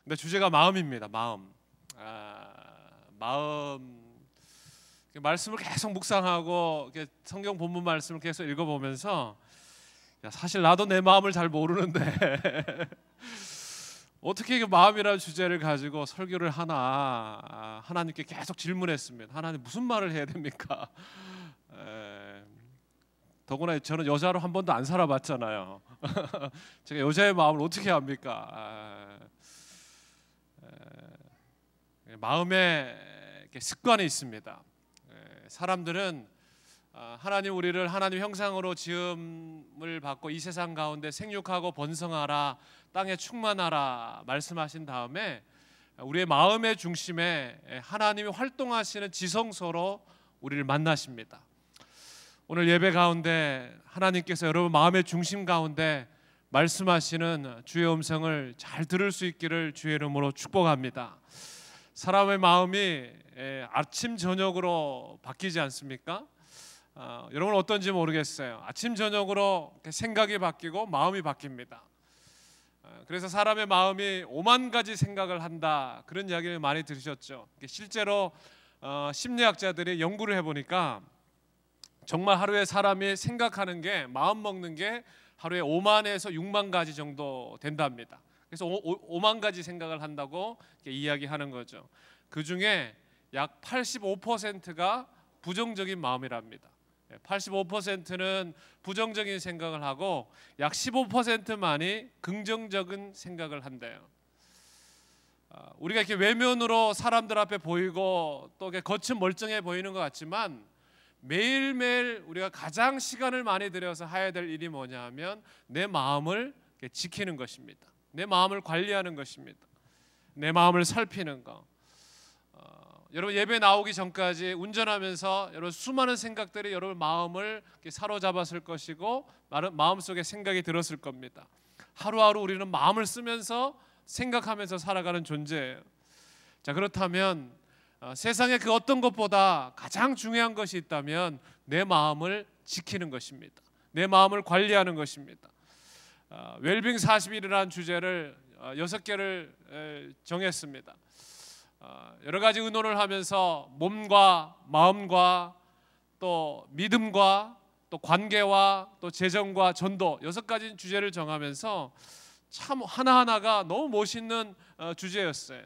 근데 주제가 마음입니다. 마음. 마음. 말씀을 계속 묵상하고 성경 본문 말씀을 계속 읽어보면서 사실 나도 내 마음을 잘 모르는데 어떻게 마음이라는 주제를 가지고 설교를 하나 하나님께 계속 질문했습니다. 하나님 무슨 말을 해야 됩니까? 더구나 저는 여자로 한 번도 안 살아봤잖아요. 제가 여자의 마음을 어떻게 압니까? 마음에 습관이 있습니다. 사람들은 하나님 우리를 하나님 형상으로 지음을 받고 이 세상 가운데 생육하고 번성하라, 땅에 충만하라 말씀하신 다음에 우리의 마음의 중심에 하나님이 활동하시는 지성소로 우리를 만나십니다. 오늘 예배 가운데 하나님께서 여러분 마음의 중심 가운데 말씀하시는 주의 음성을 잘 들을 수 있기를 주의 이름으로 축복합니다. 사람의 마음이 아침 저녁으로 바뀌지 않습니까? 여러분 어떤지 모르겠어요. 아침 저녁으로 생각이 바뀌고 마음이 바뀝니다. 그래서 사람의 마음이 5만 가지 생각을 한다, 그런 이야기를 많이 들으셨죠. 실제로 심리학자들이 연구를 해보니까 정말 하루에 사람이 생각하는 게, 마음 먹는 게 하루에 5만에서 6만 가지 정도 된답니다. 그래서 5만 가지 생각을 한다고 이야기하는 거죠. 그 중에 약 85%가 부정적인 마음이랍니다. 85%는 부정적인 생각을 하고 약 15%만이 긍정적인 생각을 한대요. 우리가 이렇게 외면으로 사람들 앞에 보이고 또 겉은 멀쩡해 보이는 것 같지만 매일매일 우리가 가장 시간을 많이 들여서 해야 될 일이 뭐냐 하면 내 마음을 지키는 것입니다. 내 마음을 관리하는 것입니다. 내 마음을 살피는 거. 여러분 예배 나오기 전까지 운전하면서 여러분 수많은 생각들이 여러분 마음을 사로잡았을 것이고 마음속에 생각이 들었을 겁니다. 하루하루 우리는 마음을 쓰면서 생각하면서 살아가는 존재예요. 자, 그렇다면 세상에 그 어떤 것보다 가장 중요한 것이 있다면 내 마음을 지키는 것입니다. 내 마음을 관리하는 것입니다. 웰빙 40일이라는 주제를 6개를 정했습니다. 여러 가지 의논을 하면서 몸과 마음과 또 믿음과 또 관계와 또 재정과 전도 6가지 주제를 정하면서 참 하나하나가 너무 멋있는 주제였어요.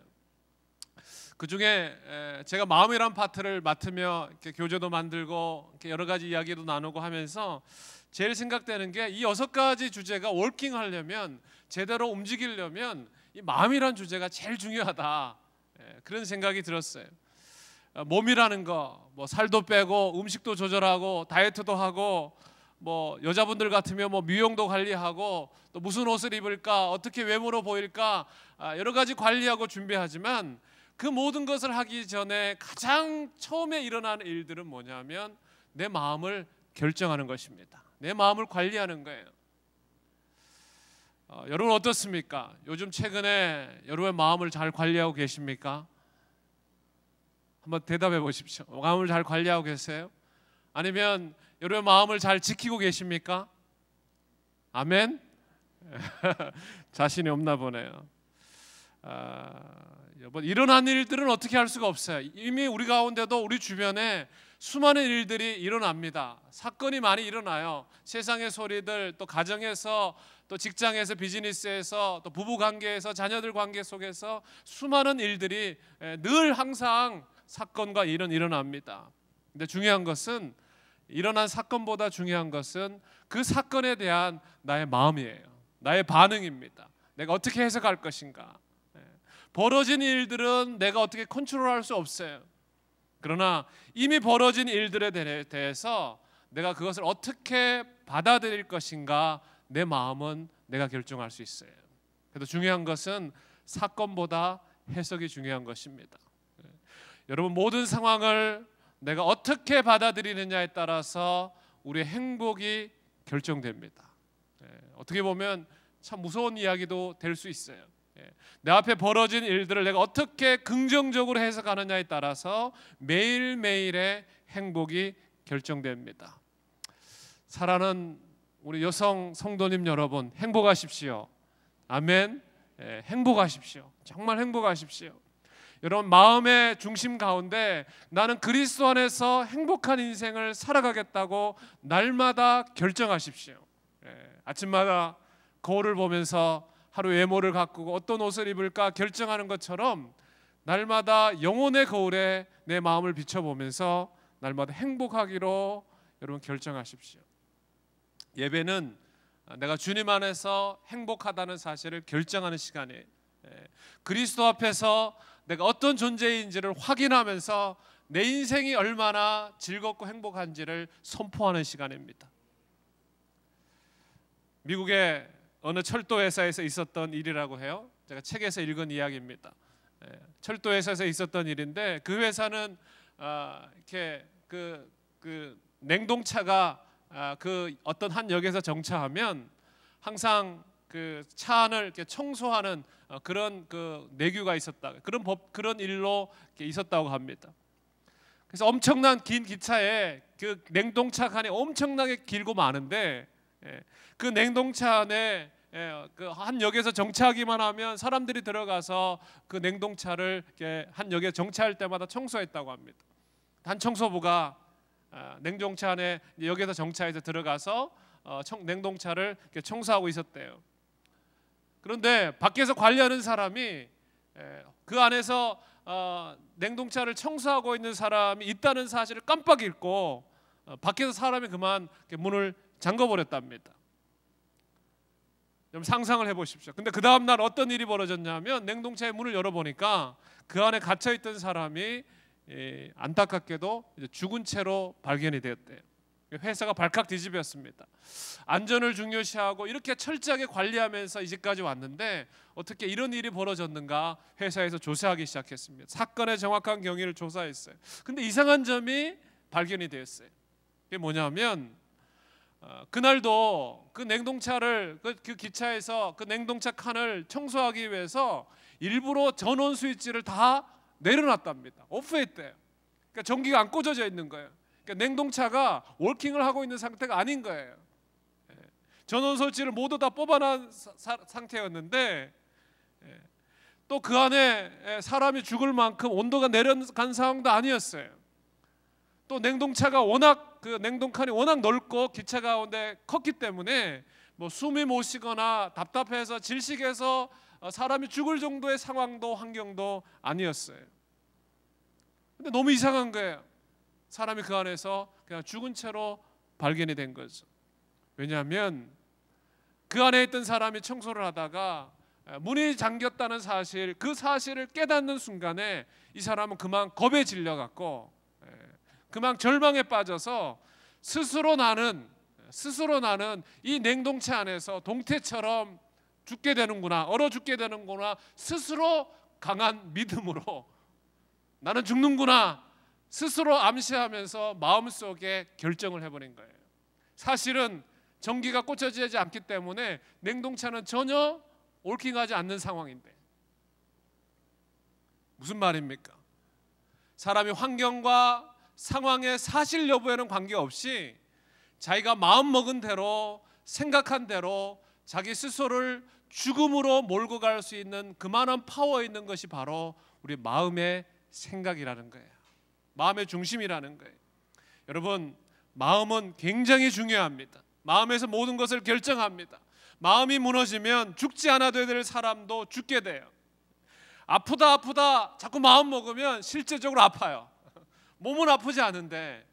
그 중에 제가 마음이란 파트를 맡으며 이렇게 교재도 만들고 이렇게 여러 가지 이야기도 나누고 하면서 제일 생각되는 게 이 6가지 주제가 워킹하려면, 제대로 움직이려면 이 마음이란 주제가 제일 중요하다, 그런 생각이 들었어요. 몸이라는 거, 뭐 살도 빼고 음식도 조절하고 다이어트도 하고, 뭐 여자분들 같으면 뭐 미용도 관리하고 또 무슨 옷을 입을까, 어떻게 외모로 보일까, 여러 가지 관리하고 준비하지만 그 모든 것을 하기 전에 가장 처음에 일어나는 일들은 뭐냐면 내 마음을 결정하는 것입니다. 내 마음을 관리하는 거예요. 여러분 어떻습니까? 요즘 최근에 여러분의 마음을 잘 관리하고 계십니까? 한번 대답해 보십시오. 마음을 잘 관리하고 계세요? 아니면 여러분의 마음을 잘 지키고 계십니까? 아멘? 자신이 없나 보네요. 일어난 일들은 어떻게 할 수가 없어요. 이미 우리 가운데도 우리 주변에 수많은 일들이 일어납니다. 사건이 많이 일어나요. 세상의 소리들, 또 가정에서, 또 직장에서, 비즈니스에서, 또 부부관계에서, 자녀들 관계 속에서 수많은 일들이 늘 항상 사건과 일은 일어납니다. 근데 중요한 것은, 일어난 사건보다 중요한 것은 그 사건에 대한 나의 마음이에요. 나의 반응입니다. 내가 어떻게 해석할 것인가. 벌어진 일들은 내가 어떻게 컨트롤할 수 없어요. 그러나 이미 벌어진 일들에 대해서 내가 그것을 어떻게 받아들일 것인가, 내 마음은 내가 결정할 수 있어요. 그래도 중요한 것은 사건보다 해석이 중요한 것입니다. 여러분 모든 상황을 내가 어떻게 받아들이느냐에 따라서 우리의 행복이 결정됩니다. 어떻게 보면 참 무서운 이야기도 될 수 있어요. 내 앞에 벌어진 일들을 내가 어떻게 긍정적으로 해석하느냐에 따라서 매일매일의 행복이 결정됩니다. 사랑하는 우리 여성 성도님 여러분, 행복하십시오. 아멘. 행복하십시오. 정말 행복하십시오. 여러분, 마음의 중심 가운데 나는 그리스도 안에서 행복한 인생을 살아가겠다고 날마다 결정하십시오. 아침마다 거울을 보면서 하루 외모를 가꾸고 어떤 옷을 입을까 결정하는 것처럼 날마다 영혼의 거울에 내 마음을 비춰보면서 날마다 행복하기로 여러분 결정하십시오. 예배는 내가 주님 안에서 행복하다는 사실을 결정하는 시간이에요. 그리스도 앞에서 내가 어떤 존재인지를 확인하면서 내 인생이 얼마나 즐겁고 행복한지를 선포하는 시간입니다. 미국의 어느 철도 회사에서 있었던 일이라고 해요. 제가 책에서 읽은 이야기입니다. 철도 회사에서 있었던 일인데 그 회사는 이렇게 그 냉동차가 그 어떤 한 역에서 정차하면 항상 그 차 안을 이렇게 청소하는 그런 그 내규가 있었다. 그런 일로 있었다고 합니다. 그래서 엄청난 긴 기차에 그 냉동차 칸이 엄청나게 길고 많은데 그 냉동차 안에 그 한 역에서 정차하기만 하면 사람들이 들어가서 그 냉동차를 한 역에 정차할 때마다 청소했다고 합니다. 한 청소부가 냉동차 안에 역에서 정차해서 들어가서 냉동차를 청소하고 있었대요. 그런데 밖에서 관리하는 사람이 그 안에서 냉동차를 청소하고 있는 사람이 있다는 사실을 깜빡 잊고 밖에서 사람이 그만 문을 잠궈버렸답니다. 좀 상상을 해보십시오. 근데 그 다음 날 어떤 일이 벌어졌냐면 냉동차의 문을 열어보니까 그 안에 갇혀있던 사람이 안타깝게도 죽은 채로 발견이 되었대요. 회사가 발칵 뒤집혔습니다. 안전을 중요시하고 이렇게 철저하게 관리하면서 이제까지 왔는데 어떻게 이런 일이 벌어졌는가 회사에서 조사하기 시작했습니다. 사건의 정확한 경위를 조사했어요. 근데 이상한 점이 발견이 되었어요. 그게 뭐냐면 그날도 그 냉동차를 그 기차에서 그 냉동차 칸을 청소하기 위해서 일부러 전원 스위치를 다 내려놨답니다. 오프했대요. 그러니까 전기가 안 꽂아져 있는 거예요. 그러니까 냉동차가 워킹을 하고 있는 상태가 아닌 거예요. 전원 설치를 모두 다 뽑아놓은 상태였는데 또 그 안에 사람이 죽을 만큼 온도가 내려간 상황도 아니었어요. 또 냉동차가 워낙 그 냉동칸이 워낙 넓고 기차 가운데 컸기 때문에 뭐 숨이 못 쉬거나 답답해서 질식해서 사람이 죽을 정도의 상황도 환경도 아니었어요. 근데 너무 이상한 거예요. 사람이 그 안에서 그냥 죽은 채로 발견이 된 거죠. 왜냐하면 그 안에 있던 사람이 청소를 하다가 문이 잠겼다는 사실, 그 사실을 깨닫는 순간에 이 사람은 그만 겁에 질려갖고 그만 절망에 빠져서 스스로 나는 이 냉동체 안에서 동태처럼 죽게 되는구나, 얼어 죽게 되는구나, 스스로 강한 믿음으로 나는 죽는구나 스스로 암시하면서 마음속에 결정을 해버린 거예요. 사실은 전기가 꽂혀지지 않기 때문에 냉동차는 전혀 올킹하지 않는 상황인데 무슨 말입니까? 사람이 환경과 상황의 사실 여부에는 관계없이 자기가 마음먹은 대로 생각한 대로 자기 스스로를 죽음으로 몰고 갈 수 있는 그만한 파워 있는 것이 바로 우리 마음의 생각이라는 거예요. 마음의 중심이라는 거예요. 여러분, 마음은 굉장히 중요합니다. 마음에서 모든 것을 결정합니다. 마음이 무너지면 죽지 않아도 될 사람도 죽게 돼요. 아프다 자꾸 마음 먹으면 실제적으로 아파요. 몸은 아프지 않은데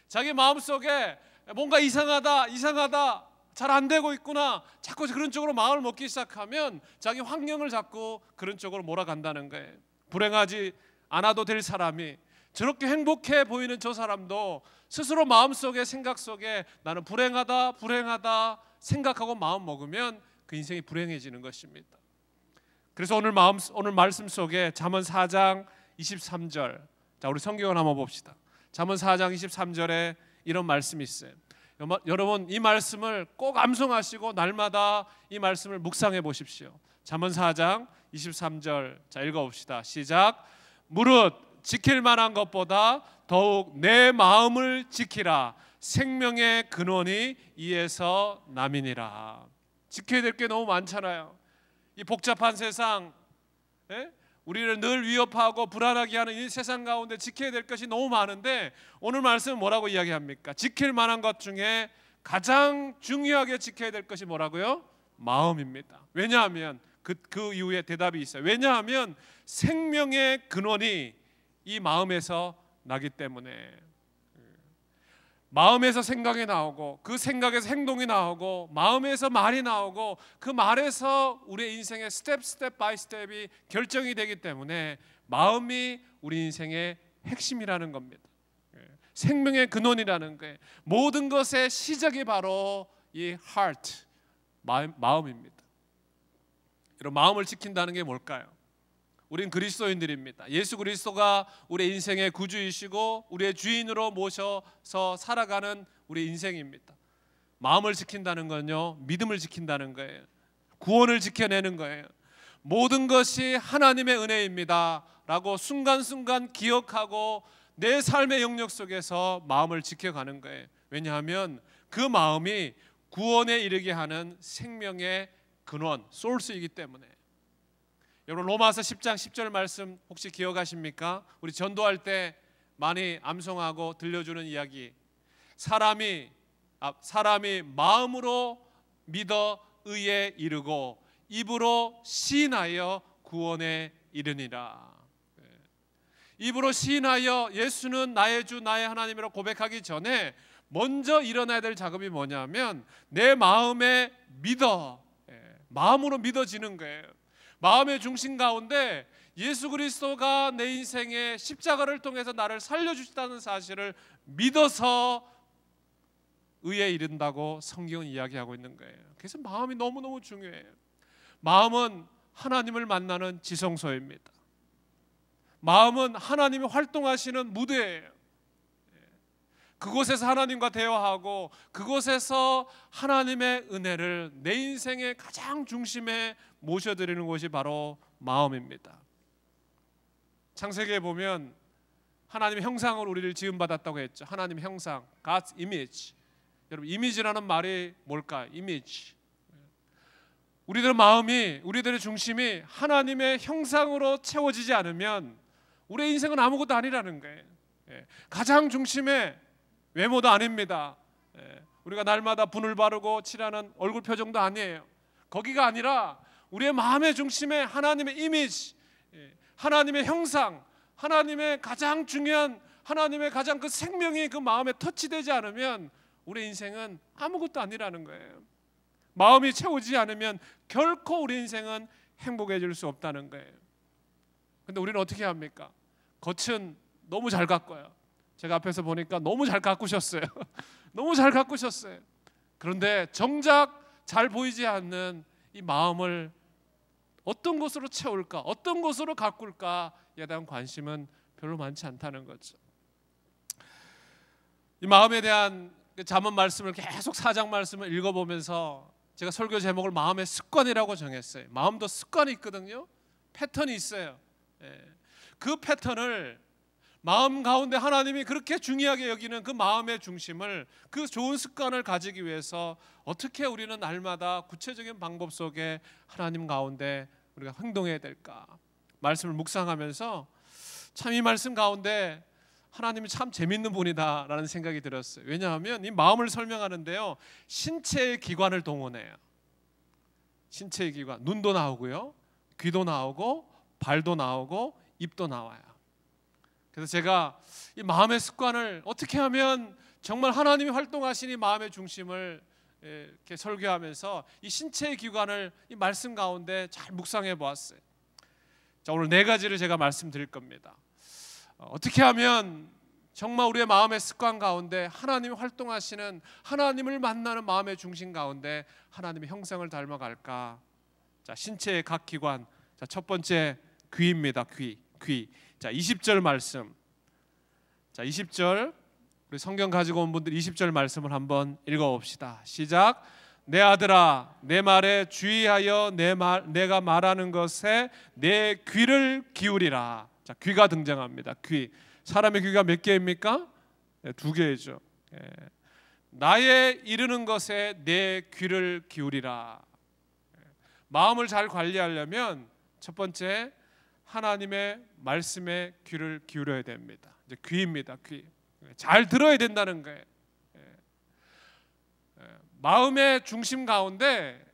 자기 마음속에 뭔가 이상하다 잘 안 되고 있구나 자꾸 그런 쪽으로 마음을 먹기 시작하면 자기 환경을 자꾸 그런 쪽으로 몰아간다는 거예요. 불행하지 않아도 될 사람이 저렇게 행복해 보이는 저 사람도 스스로 마음속에 생각 속에 나는 불행하다 생각하고 마음 먹으면 그 인생이 불행해지는 것입니다. 그래서 오늘 말씀 속에 잠언 4장 23절, 자 우리 성경을 한번 봅시다. 잠언 4장 23절에 이런 말씀이 있어요. 여러분 이 말씀을 꼭 암송하시고 날마다 이 말씀을 묵상해 보십시오. 잠언 4장 23절, 자 읽어봅시다. 시작. 무릇 지킬 만한 것보다 더욱 내 마음을 지키라. 생명의 근원이 이에서 남이니라. 지켜야 될 게 너무 많잖아요. 이 복잡한 세상, 우리를 늘 위협하고 불안하게 하는 이 세상 가운데 지켜야 될 것이 너무 많은데 오늘 말씀은 뭐라고 이야기합니까? 지킬 만한 것 중에 가장 중요하게 지켜야 될 것이 뭐라고요? 마음입니다. 왜냐하면 그 이후에 대답이 있어요. 왜냐하면 생명의 근원이 이 마음에서 나기 때문에. 마음에서 생각이 나오고 그 생각에서 행동이 나오고 마음에서 말이 나오고 그 말에서 우리의 인생의 스텝 바이 스텝이 결정이 되기 때문에 마음이 우리 인생의 핵심이라는 겁니다. 생명의 근원이라는 거예요. 모든 것의 시작이 바로 이 heart, 마음입니다. 여러분, 마음을 지킨다는 게 뭘까요? 우린 그리스도인들입니다. 예수 그리스도가 우리의 인생의 구주이시고 우리의 주인으로 모셔서 살아가는 우리 인생입니다. 마음을 지킨다는 건요, 믿음을 지킨다는 거예요. 구원을 지켜내는 거예요. 모든 것이 하나님의 은혜입니다 라고 순간순간 기억하고 내 삶의 영역 속에서 마음을 지켜가는 거예요. 왜냐하면 그 마음이 구원에 이르게 하는 생명의 근원, 소스이기 때문에. 여러분, 로마서 10장 10절 말씀 혹시 기억하십니까? 우리 전도할 때 많이 암송하고 들려주는 이야기. 사람이 마음으로 믿어 의에 이르고 입으로 시인하여 구원에 이르니라. 입으로 시인하여 예수는 나의 주 나의 하나님이라고 고백하기 전에 먼저 일어나야 될 작업이 뭐냐면 내 마음에 마음으로 믿어지는 거예요. 마음의 중심 가운데 예수 그리스도가 내 인생의 십자가를 통해서 나를 살려주셨다는 사실을 믿어서 의에 이른다고 성경은 이야기하고 있는 거예요. 그래서 마음이 너무너무 중요해요. 마음은 하나님을 만나는 지성소입니다. 마음은 하나님이 활동하시는 무대예요. 그곳에서 하나님과 대화하고 그곳에서 하나님의 은혜를 내 인생의 가장 중심에 모셔드리는 곳이 바로 마음입니다. 창세기에 보면 하나님의 형상으로 우리를 지음받았다고 했죠. 하나님의 형상, God's image. 여러분, 이미지라는 말이 뭘까? 이미지. 우리들의 마음이, 우리들의 중심이 하나님의 형상으로 채워지지 않으면 우리의 인생은 아무것도 아니라는 거예요. 가장 중심에 외모도 아닙니다. 우리가 날마다 분을 바르고 칠하는 얼굴 표정도 아니에요. 거기가 아니라 우리의 마음의 중심에 하나님의 이미지, 하나님의 형상, 하나님의 가장 중요한 하나님의 가장 그 생명이 그 마음에 터치되지 않으면 우리 인생은 아무것도 아니라는 거예요. 마음이 채우지 않으면 결코 우리 인생은 행복해질 수 없다는 거예요. 근데 우리는 어떻게 합니까? 겉은 너무 잘 가꿔요. 제가 앞에서 보니까 너무 잘 가꾸셨어요. 너무 잘 가꾸셨어요. 그런데 정작 잘 보이지 않는 이 마음을 어떤 것으로 채울까, 어떤 것으로 가꿀까에 대한 관심은 별로 많지 않다는 거죠. 이 마음에 대한 잠언 말씀을 계속 4장 말씀을 읽어보면서 제가 설교 제목을 마음의 습관이라고 정했어요. 마음도 습관이 있거든요. 패턴이 있어요. 그 패턴을 마음 가운데 하나님이 그렇게 중요하게 여기는 그 마음의 중심을, 그 좋은 습관을 가지기 위해서 어떻게 우리는 날마다 구체적인 방법 속에 하나님 가운데 우리가 행동해야 될까, 말씀을 묵상하면서 참 이 말씀 가운데 하나님이 참 재밌는 분이다라는 생각이 들었어요. 왜냐하면 이 마음을 설명하는데요, 신체의 기관을 동원해요. 신체의 기관, 눈도 나오고요, 귀도 나오고, 발도 나오고, 입도 나와요. 그래서 제가 이 마음의 습관을 어떻게 하면 정말 하나님이 활동하신 이 마음의 중심을 이렇게 설교하면서 이 신체의 기관을 이 말씀 가운데 잘 묵상해 보았어요. 자, 오늘 4가지를 제가 말씀드릴 겁니다. 어떻게 하면 정말 우리의 마음의 습관 가운데 하나님이 활동하시는, 하나님을 만나는 마음의 중심 가운데 하나님의 형상을 닮아갈까? 자, 신체의 각 기관. 자, 첫 번째 귀입니다. 귀. 자, 20절 말씀. 자, 20절 우리 성경 가지고 온 분들 20절 말씀을 한번 읽어봅시다. 시작. 내 아들아, 내 말에 주의하여 내가 말하는 것에 내 귀를 기울이라. 자, 귀가 등장합니다. 귀. 사람의 귀가 몇 개입니까? 네, 2개죠. 나의 이르는 것에 내 귀를 기울이라. 마음을 잘 관리하려면 첫 번째, 하나님의 말씀에 귀를 기울여야 됩니다. 이제 귀입니다. 귀. 잘 들어야 된다는 거예요. 마음의 중심 가운데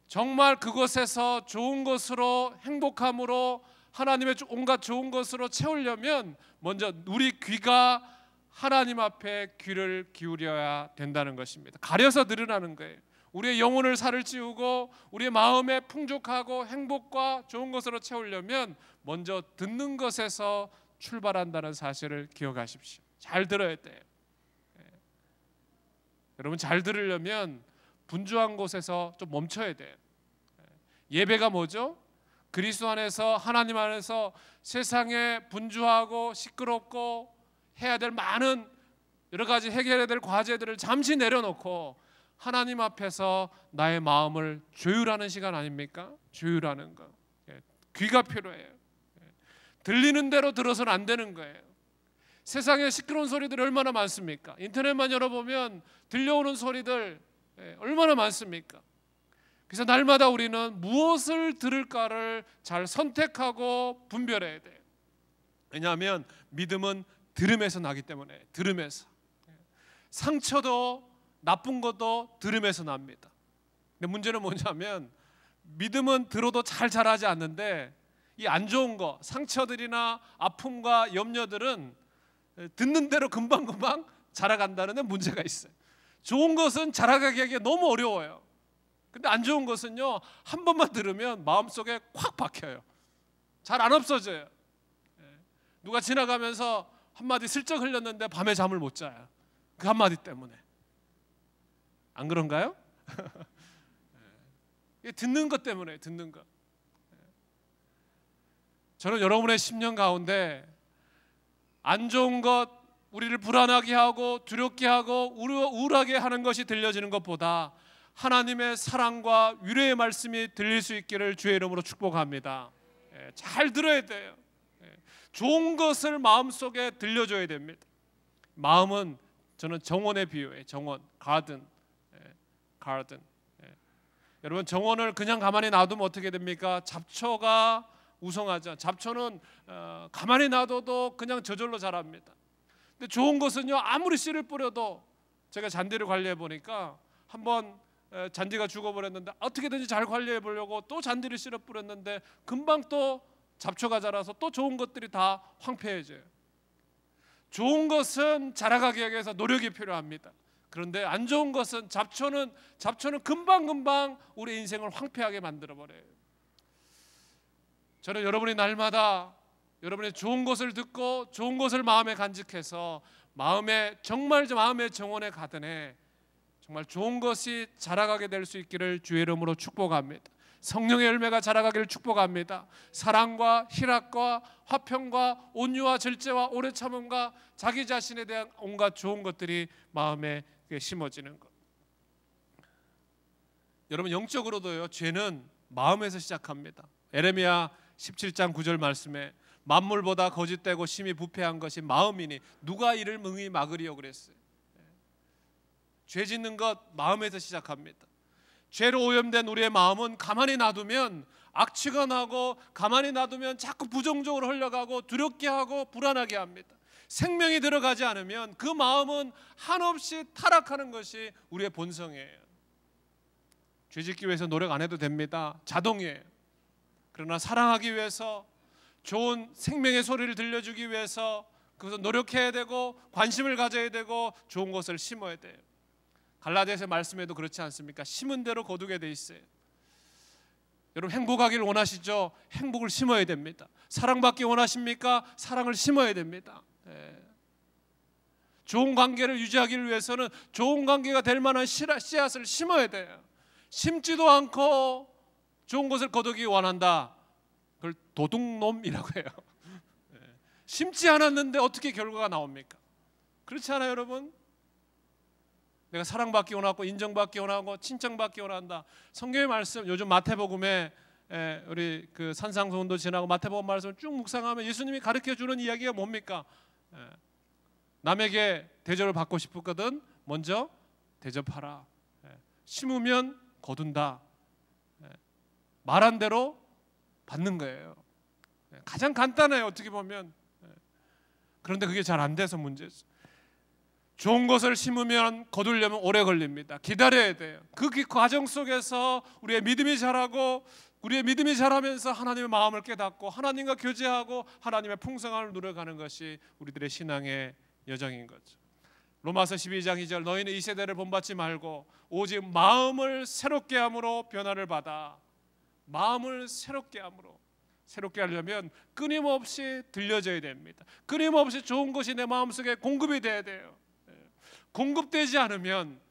정말 그것에서 좋은 것으로, 행복함으로, 하나님의 온갖 좋은 것으로 채우려면 먼저 우리 귀가 하나님 앞에 귀를 기울여야 된다는 것입니다. 가려서 들으라는 거예요. 우리의 영혼을 살을 찌우고 우리의 마음에 풍족하고 행복과 좋은 것으로 채우려면 먼저 듣는 것에서 출발한다는 사실을 기억하십시오. 잘 들어야 돼요. 여러분, 잘 들으려면 분주한 곳에서 좀 멈춰야 돼요. 예배가 뭐죠? 그리스도 안에서, 하나님 안에서 세상에 분주하고 시끄럽고 해야 될 많은 여러 가지 해결해야 될 과제들을 잠시 내려놓고 하나님 앞에서 나의 마음을 조율하는 시간 아닙니까? 조율하는 거. 귀가 필요해요. 들리는 대로 들어서는 안 되는 거예요. 세상에 시끄러운 소리들이 얼마나 많습니까? 인터넷만 열어보면 들려오는 소리들 얼마나 많습니까? 그래서 날마다 우리는 무엇을 들을까를 잘 선택하고 분별해야 돼요. 왜냐하면 믿음은 들음에서 나기 때문에. 들음에서. 상처도 나쁜 것도 들음에서 납니다. 근데 문제는 뭐냐면 믿음은 들어도 잘 자라지 않는데 이 안 좋은 거, 상처들이나 아픔과 염려들은 듣는 대로 금방금방 자라간다는 데 문제가 있어요. 좋은 것은 자라가기 하기가 너무 어려워요. 근데 안 좋은 것은요, 한 번만 들으면 마음속에 콱 박혀요. 잘 안 없어져요. 누가 지나가면서 한마디 슬쩍 흘렸는데 밤에 잠을 못 자요. 그 한마디 때문에. 안 그런가요? 듣는 것 때문에. 듣는 것. 저는 여러분의 10년 가운데 안 좋은 것, 우리를 불안하게 하고 두렵게 하고 우울하게 하는 것이 들려지는 것보다 하나님의 사랑과 위로의 말씀이 들릴 수 있기를 주의 이름으로 축복합니다. 잘 들어야 돼요. 좋은 것을 마음속에 들려줘야 됩니다. 마음은 저는 정원에 비유해요. 정원, 가든. 여러분, 정원을 그냥 가만히 놔두면 어떻게 됩니까? 잡초가 우성하죠. 잡초는 가만히 놔둬도 그냥 저절로 자랍니다. 근데 좋은 것은요, 아무리 씨를 뿌려도, 제가 잔디를 관리해 보니까 한번 잔디가 죽어버렸는데 어떻게든지 잘 관리해 보려고 또 잔디를 씨를 뿌렸는데 금방 또 잡초가 자라서 또 좋은 것들이 다 황폐해져요. 좋은 것은 자라가기 위해서 노력이 필요합니다. 그런데 안 좋은 것은, 잡초는 금방금방 우리 인생을 황폐하게 만들어버려요. 저는 여러분이 날마다 여러분의 좋은 것을 듣고 좋은 것을 마음에 간직해서 정말 마음의 정원에 가든에 정말 좋은 것이 자라가게 될 수 있기를 주의 이름으로 축복합니다. 성령의 열매가 자라가기를 축복합니다. 사랑과 희락과 화평과 온유와 절제와 오래 참음과 자기 자신에 대한 온갖 좋은 것들이 마음에 심어지는 것. 여러분, 영적으로도요, 죄는 마음에서 시작합니다. 에레미야 17장 9절 말씀에 만물보다 거짓되고 심히 부패한 것이 마음이니 누가 이를 능히 막으리요 그랬어요. 죄 짓는 것 마음에서 시작합니다. 죄로 오염된 우리의 마음은 가만히 놔두면 악취가 나고, 가만히 놔두면 자꾸 부정적으로 흘러가고 두렵게 하고 불안하게 합니다. 생명이 들어가지 않으면 그 마음은 한없이 타락하는 것이 우리의 본성이에요. 죄 짓기 위해서 노력 안 해도 됩니다. 자동이에요. 그러나 사랑하기 위해서, 좋은 생명의 소리를 들려주기 위해서 그것을 노력해야 되고 관심을 가져야 되고 좋은 것을 심어야 돼요. 갈라디아서 말씀에도 그렇지 않습니까? 심은 대로 거두게 돼 있어요. 여러분, 행복하기를 원하시죠? 행복을 심어야 됩니다. 사랑받기 원하십니까? 사랑을 심어야 됩니다. 좋은 관계를 유지하기 위해서는 좋은 관계가 될 만한 씨앗을 심어야 돼요. 심지도 않고 좋은 것을 거두기 원한다. 그걸 도둑놈이라고 해요. 심지 않았는데 어떻게 결과가 나옵니까? 그렇지 않아요, 여러분? 내가 사랑받기 원하고 인정받기 원하고 칭찬받기 원한다. 성경의 말씀, 요즘 마태복음에 우리 그 산상수훈도 지나고 마태복음 말씀을 쭉 묵상하면 예수님이 가르쳐주는 이야기가 뭡니까? 남에게 대접을 받고 싶거든 먼저 대접하라. 심으면 거둔다. 말한 대로 받는 거예요. 가장 간단해요, 어떻게 보면. 그런데 그게 잘 안 돼서 문제죠. 좋은 것을 심으면 거두려면 오래 걸립니다. 기다려야 돼요. 그 과정 속에서 우리의 믿음이 자라고, 우리의 믿음이 자라면서 하나님의 마음을 깨닫고 하나님과 교제하고 하나님의 풍성함을 누려가는 것이 우리들의 신앙의 여정인 거죠. 로마서 12장 2절, 너희는 이 세대를 본받지 말고 오직 마음을 새롭게 함으로 변화를 받아. 마음을 새롭게 함으로. 새롭게 하려면 끊임없이 들려져야 됩니다. 끊임없이 좋은 것이 내 마음속에 공급이 돼야 돼요. 공급되지 않으면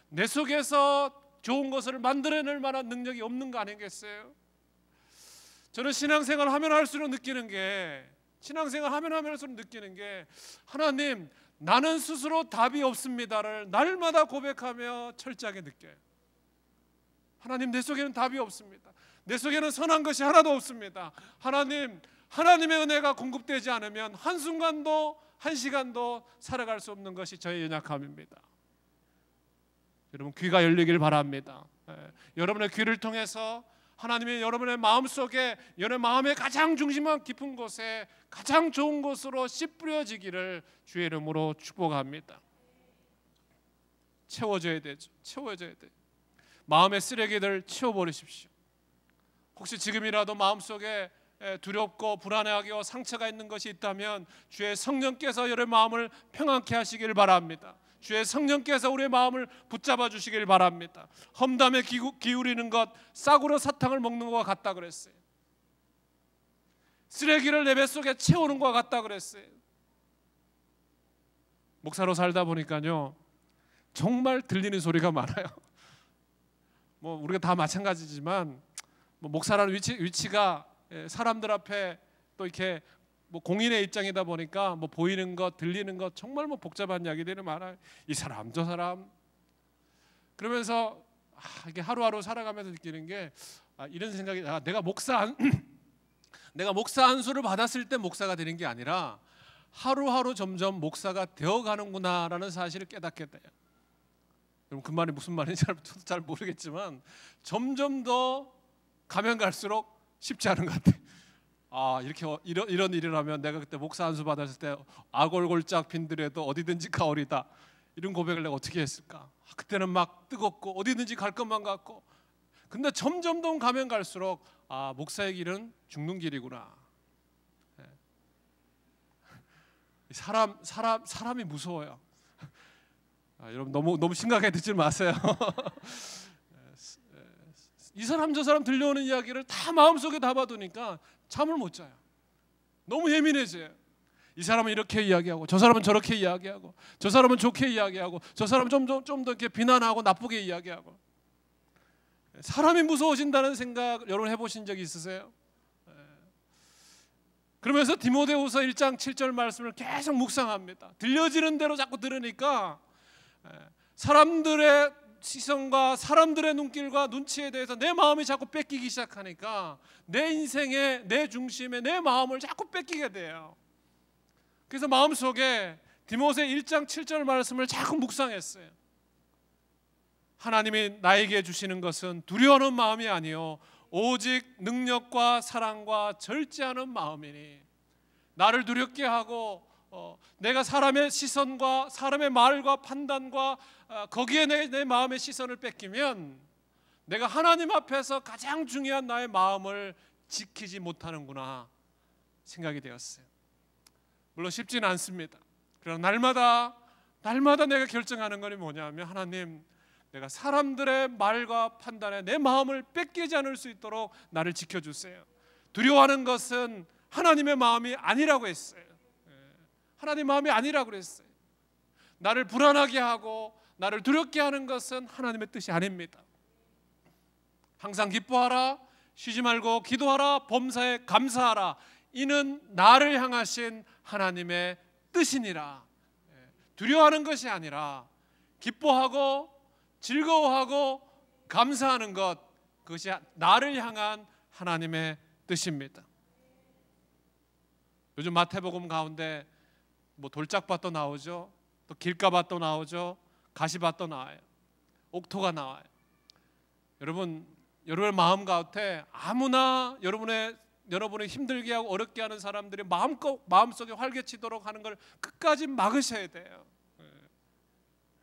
내 속에서 좋은 것을 만들어낼 만한 능력이 없는 거 아니겠어요? 저는 신앙생활 하면 할수록 느끼는 게 하나님, 나는 스스로 답이 없습니다를 날마다 고백하며 철저하게 느껴요. 하나님, 내 속에는 답이 없습니다. 내 속에는 선한 것이 하나도 없습니다. 하나님의 은혜가 공급되지 않으면 한순간도 한 시간도 살아갈 수 없는 것이 저의 연약함입니다. 여러분, 귀가 열리길 바랍니다. 여러분의 귀를 통해서 하나님이 여러분의 마음속에, 여러분의 마음의 가장 중심한 깊은 곳에 가장 좋은 곳으로 씨 뿌려지기를 주의 이름으로 축복합니다. 채워져야 되죠. 마음의 쓰레기들 치워버리십시오. 혹시 지금이라도 마음속에 두렵고 불안해하고 상처가 있는 것이 있다면 주의 성령께서 여러분의 마음을 평안케 하시길 바랍니다. 주의 성령께서 우리의 마음을 붙잡아 주시길 바랍니다. 험담에 기울이는 것, 싹으로 사탕을 먹는 것과 같다 그랬어요. 쓰레기를 내 뱃속에 채우는 것과 같다 그랬어요. 목사로 살다 보니까요, 정말 들리는 소리가 많아요. 우리가 다 마찬가지지만 목사라는 위치가 사람들 앞에 또 이렇게 공인의 입장이다 보니까 보이는 것, 들리는 것, 정말 복잡한 이야기들이 많아요. 이 사람 저 사람. 그러면서 이게 하루하루 살아가면서 느끼는 게 이런 생각이, 내가 목사 안수를 받았을 때 목사가 되는 게 아니라 하루하루 점점 목사가 되어가는구나라는 사실을 깨닫게 돼요. 여러분, 그 말이 무슨 말인지 잘 모르겠지만 점점 더 가면 갈수록 쉽지 않은 것 같아요. 이렇게 이런 일을 하면 내가 그때 목사 안수 받았을 때 아골골짝 빈들에도 어디든지 가오리다, 이런 고백을 내가 어떻게 했을까? 그때는 막 뜨겁고 어디든지 갈 것만 같고, 근데 점점 더 가면 갈수록 목사의 길은 죽는 길이구나. 사람이 무서워요. 여러분, 너무 심각하게 듣지 마세요. 이 사람 저 사람 들려오는 이야기를 다 마음속에 담아두니까 잠을 못 자요. 너무 예민해져요. 이 사람은 이렇게 이야기하고 저 사람은 저렇게 이야기하고 저 사람은 좋게 이야기하고 저 사람은 좀 더 이렇게 비난하고 나쁘게 이야기하고. 사람이 무서워진다는 생각 여러분 해보신 적 있으세요? 그러면서 디모데후서 1장 7절 말씀을 계속 묵상합니다. 들려지는 대로 자꾸 들으니까 사람들의 시선과 사람들의 눈길과 눈치에 대해서 내 마음이 자꾸 뺏기기 시작하니까 내 인생에, 내 중심에 내 마음을 자꾸 뺏기게 돼요. 그래서 마음속에 디모데 1장 7절 말씀을 자꾸 묵상했어요. 하나님이 나에게 주시는 것은 두려워하는 마음이 아니요 오직 능력과 사랑과 절제하는 마음이니, 나를 두렵게 하고 내가 사람의 시선과 사람의 말과 판단과 거기에 내 마음의 시선을 뺏기면 내가 하나님 앞에서 가장 중요한 나의 마음을 지키지 못하는구나 생각이 되었어요. 물론 쉽지는 않습니다. 그러나 날마다 내가 결정하는 것이 뭐냐면, 하나님, 내가 사람들의 말과 판단에 내 마음을 뺏기지 않을 수 있도록 나를 지켜주세요. 두려워하는 것은 하나님의 마음이 아니라고 했어요. 하나님 마음이 아니라고 그랬어요. 나를 불안하게 하고 나를 두렵게 하는 것은 하나님의 뜻이 아닙니다. 항상 기뻐하라, 쉬지 말고 기도하라, 범사에 감사하라. 이는 나를 향하신 하나님의 뜻이니라. 두려워하는 것이 아니라 기뻐하고 즐거워하고 감사하는 것, 그것이 나를 향한 하나님의 뜻입니다. 요즘 마태복음 가운데 돌짝밭도 나오죠, 또 길가밭도 나오죠, 가시밭도 나와요, 옥토가 나와요. 여러분의 마음 가운데 아무나 여러분을 힘들게 하고 어렵게 하는 사람들이 마음속에 활개치도록 하는 걸 끝까지 막으셔야 돼요.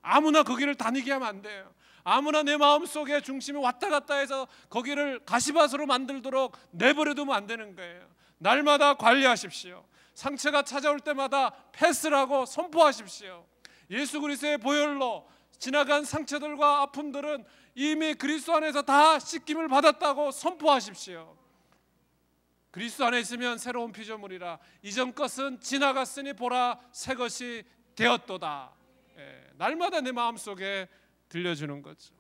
아무나 거기를 다니게 하면 안 돼요. 아무나 내 마음속에 중심이 왔다 갔다 해서 거기를 가시밭으로 만들도록 내버려두면 안 되는 거예요. 날마다 관리하십시오. 상처가 찾아올 때마다 패스를 하고 선포하십시오. 예수 그리스도의 보혈로 지나간 상처들과 아픔들은 이미 그리스도 안에서 다 씻김을 받았다고 선포하십시오. 그리스도 안에 있으면 새로운 피조물이라 이전 것은 지나갔으니 보라 새 것이 되었도다. 날마다 내 마음속에 들려주는 거죠.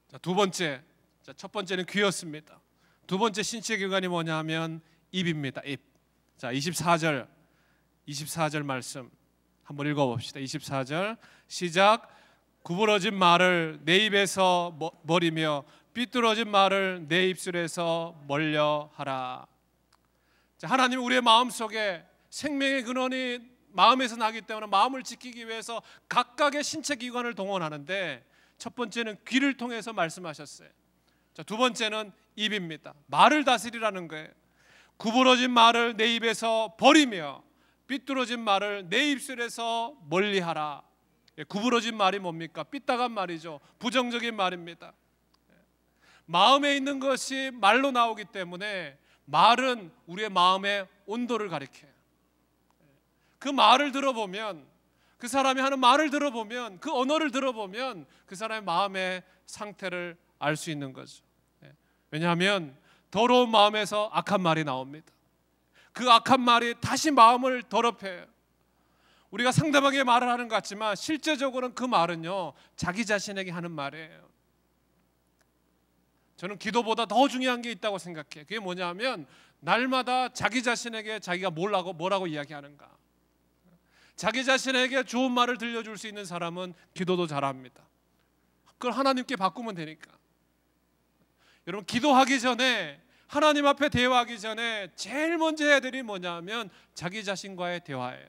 자, 두 번째, 첫 번째는 귀였습니다. 두 번째 신체기관이 뭐냐 하면 입입니다. 입. 자, 24절 말씀 한번 읽어봅시다. 24절 시작. 구부러진 말을 내 입에서 버리며 삐뚤어진 말을 내 입술에서 멀려 하라. 자, 하나님 우리의 마음속에 생명의 근원이 마음에서 나기 때문에 마음을 지키기 위해서 각각의 신체 기관을 동원하는데 첫 번째는 귀를 통해서 말씀하셨어요. 자, 두 번째는 입입니다. 말을 다스리라는 거예요. 구부러진 말을 내 입에서 버리며 삐뚤어진 말을 내 입술에서 멀리하라. 구부러진 말이 뭡니까? 삐딱한 말이죠. 부정적인 말입니다. 마음에 있는 것이 말로 나오기 때문에 말은 우리의 마음의 온도를 가리켜요. 그 말을 들어보면, 그 사람이 하는 말을 들어보면, 그 언어를 들어보면 그 사람의 마음의 상태를 알 수 있는 거죠. 왜냐하면 더러운 마음에서 악한 말이 나옵니다. 그 악한 말이 다시 마음을 더럽혀요. 우리가 상대방에게 말을 하는 것 같지만 실제적으로는 그 말은요 자기 자신에게 하는 말이에요. 저는 기도보다 더 중요한 게 있다고 생각해요. 그게 뭐냐면 날마다 자기 자신에게 자기가 뭐라고 이야기하는가. 자기 자신에게 좋은 말을 들려줄 수 있는 사람은 기도도 잘합니다. 그걸 하나님께 바꾸면 되니까. 여러분 기도하기 전에 하나님 앞에 대화하기 전에 제일 먼저 해야 될 일이 뭐냐면 자기 자신과의 대화예요.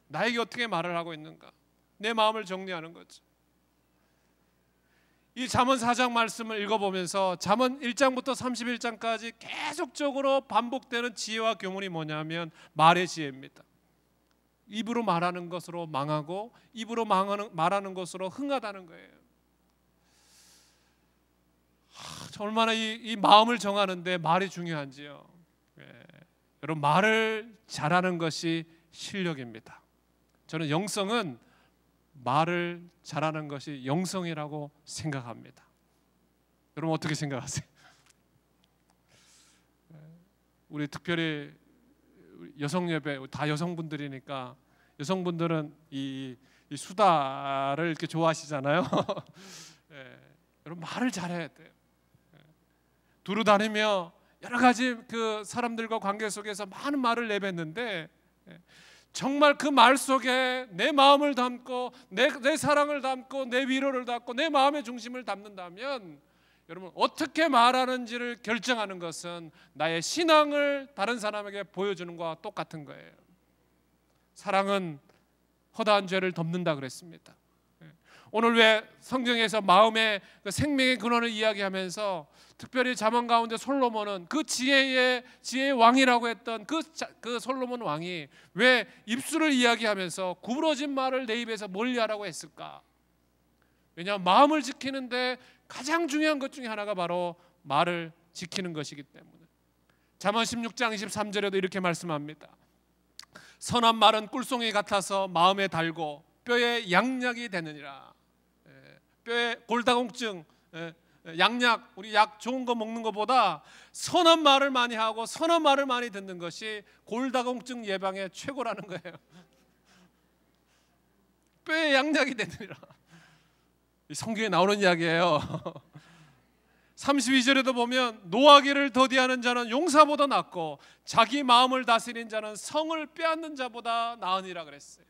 나에게 어떻게 말을 하고 있는가. 내 마음을 정리하는 거죠. 이 잠언 4장 말씀을 읽어보면서 잠언 1장부터 31장까지 계속적으로 반복되는 지혜와 교훈이 뭐냐면 말의 지혜입니다. 입으로 말하는 것으로 망하고 입으로 말하는 것으로 흥하다는 거예요. 얼마나 이 마음을 정하는데 말이 중요한지요. 여러분 말을 잘하는 것이 실력입니다. 저는 영성은 말을 잘하는 것이 영성이라고 생각합니다. 여러분 어떻게 생각하세요? 우리 특별히 여성 예배 다 여성분들이니까 여성분들은 이 수다를 이렇게 좋아하시잖아요. 여러분 말을 잘해야 돼요. 두루 다니며 여러 가지 그 사람들과 관계 속에서 많은 말을 내뱉는데 정말 그 말 속에 내 마음을 담고 내 사랑을 담고 내 위로를 담고 내 마음의 중심을 담는다면 여러분 어떻게 말하는지를 결정하는 것은 나의 신앙을 다른 사람에게 보여주는 것과 똑같은 거예요. 사랑은 허다한 죄를 덮는다 그랬습니다. 오늘 왜 성경에서 마음의 그 생명의 근원을 이야기하면서 특별히 잠언 가운데 솔로몬은 그 지혜의 왕이라고 했던 그 솔로몬 왕이 왜 입술을 이야기하면서 구부러진 말을 내 입에서 멀리하라고 했을까? 왜냐하면 마음을 지키는데 가장 중요한 것 중에 하나가 바로 말을 지키는 것이기 때문에. 잠언 16장 23절에도 이렇게 말씀합니다. 선한 말은 꿀송이 같아서 마음에 달고 뼈에 양약이 되느니라. 뼈에 골다공증, 양약, 우리 약 좋은 거 먹는 것보다 선한 말을 많이 하고 선한 말을 많이 듣는 것이 골다공증 예방의 최고라는 거예요. 뼈에 양약이 되느니라. 성경에 나오는 이야기예요. 32절에도 보면 노하기를 더디하는 자는 용사보다 낫고 자기 마음을 다스리는 자는 성을 빼앗는 자보다 나으니라 그랬어요.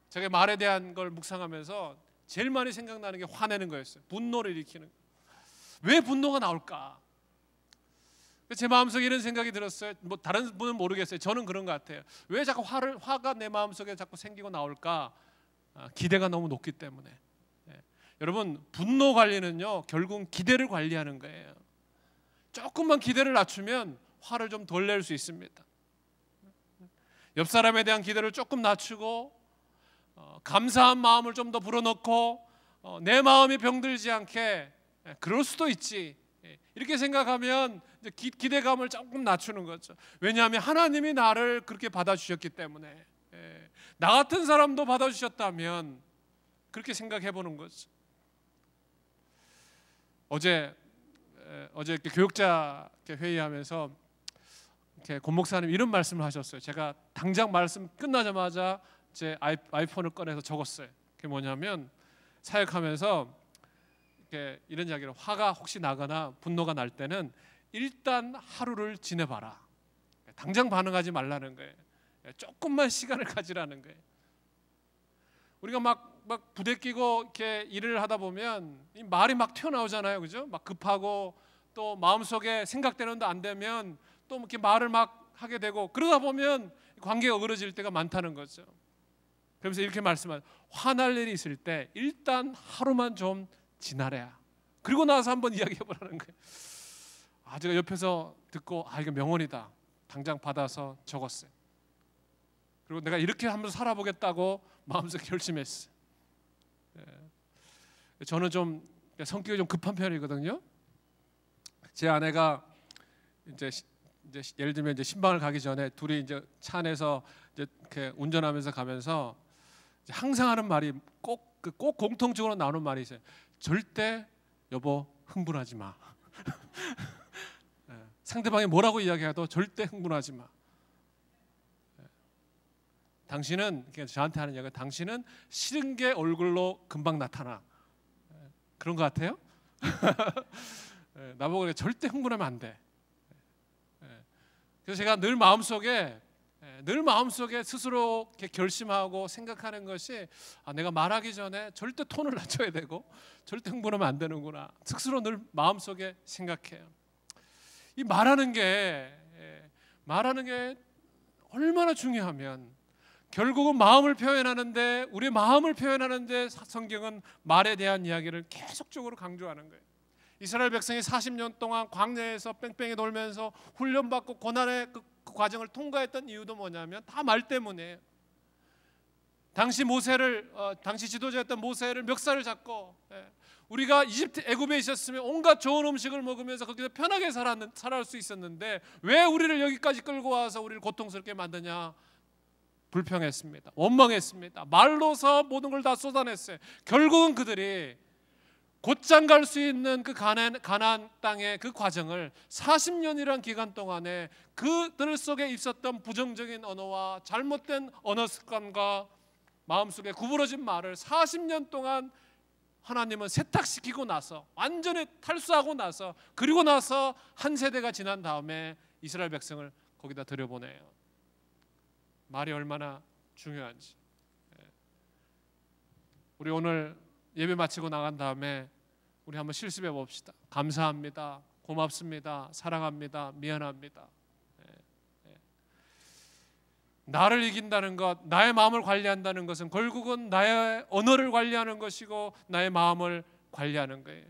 제가 말에 대한 걸 묵상하면서 제일 많이 생각나는 게 화내는 거였어요. 분노를 일으키는. 왜 분노가 나올까? 제 마음속에 이런 생각이 들었어요. 뭐 다른 분은 모르겠어요. 저는 그런 것 같아요. 왜 자꾸 화가 내 마음속에 자꾸 생기고 나올까? 기대가 너무 높기 때문에. 여러분, 분노 관리는요 결국은 기대를 관리하는 거예요. 조금만 기대를 낮추면 화를 좀 덜 낼 수 있습니다. 옆 사람에 대한 기대를 조금 낮추고 감사한 마음을 좀 더 불어넣고 내 마음이 병들지 않게 그럴 수도 있지, 이렇게 생각하면 이제 기대감을 조금 낮추는 거죠. 왜냐하면 하나님이 나를 그렇게 받아주셨기 때문에, 나 같은 사람도 받아주셨다면 그렇게 생각해 보는 거죠. 어제 이렇게 교육자 회의하면서 이렇게 권 목사님 이런 말씀을 하셨어요. 제가 당장 말씀 끝나자마자 제 아이폰을 꺼내서 적었어요. 그게 뭐냐면, 사역하면서 이렇게 이런 이야기를, 화가 혹시 나거나 분노가 날 때는 일단 하루를 지내봐라. 당장 반응하지 말라는 거예요. 조금만 시간을 가지라는 거예요. 우리가 막 부대끼고 이렇게 일을 하다 보면 이 말이 막 튀어나오잖아요, 그죠? 막 급하고 또 마음속에 생각대로도 안 되면 또 이렇게 말을 막 하게 되고, 그러다 보면 관계가 어그러질 때가 많다는 거죠. 그러면서 이렇게 말씀하세요. 화날 일이 있을 때 일단 하루만 좀 지나래야. 그리고 나서 한번 이야기해보라는 거예요. 제가 옆에서 듣고 이거 명언이다. 당장 받아서 적었어요. 그리고 내가 이렇게 한번 살아보겠다고 마음속에 결심했어요. 저는 좀 성격이 좀 급한 편이거든요. 제 아내가 이제 예를 들면 이제 신방을 가기 전에 둘이 이제 차 안에서 이제 이렇게 운전하면서 가면서 항상 하는 말이 꼭 공통적으로 나오는 말이 있어요. 절대 여보 흥분하지 마. 상대방이 뭐라고 이야기해도 절대 흥분하지 마. 당신은, 저한테 하는 이야기가, 당신은 싫은 게 얼굴로 금방 나타나. 그런 것 같아요. 나보고 절대 흥분하면 안 돼. 그래서 제가 늘 마음속에 스스로 이렇게 결심하고 생각하는 것이, 내가 말하기 전에 절대 톤을 낮춰야 되고 절대 흥분하면 안 되는구나. 스스로 늘 마음속에 생각해요. 이 말하는 게 얼마나 중요하면, 결국은 마음을 표현하는데, 우리 마음을 표현하는데 성경은 말에 대한 이야기를 계속적으로 강조하는 거예요. 이스라엘 백성이 40년 동안 광야에서 뺑뺑이 돌면서 훈련받고 고난의 그 과정을 통과했던 이유도 뭐냐면 다 말 때문에. 당시 지도자였던 모세를 멱살을 잡고, 우리가 애굽에 있었으면 온갖 좋은 음식을 먹으면서 거기서 편하게 살아갈 수 있었는데 왜 우리를 여기까지 끌고 와서 우리를 고통스럽게 만드냐. 불평했습니다. 원망했습니다. 말로서 모든 걸 다 쏟아냈어요. 결국은 그들이 곧장 갈 수 있는 그 가나안 땅의 그 과정을 40년이란 기간 동안에 그들 속에 있었던 부정적인 언어와 잘못된 언어 습관과 마음속에 구부러진 말을 40년 동안 하나님은 세탁시키고 나서, 완전히 탈수하고 나서, 그리고 나서 한 세대가 지난 다음에 이스라엘 백성을 거기다 들여보내요. 말이 얼마나 중요한지. 우리 오늘 예배 마치고 나간 다음에 우리 한번 실습해 봅시다. 감사합니다, 고맙습니다, 사랑합니다, 미안합니다. 나를 이긴다는 것, 나의 마음을 관리한다는 것은 결국은 나의 언어를 관리하는 것이고 나의 마음을 관리하는 거예요.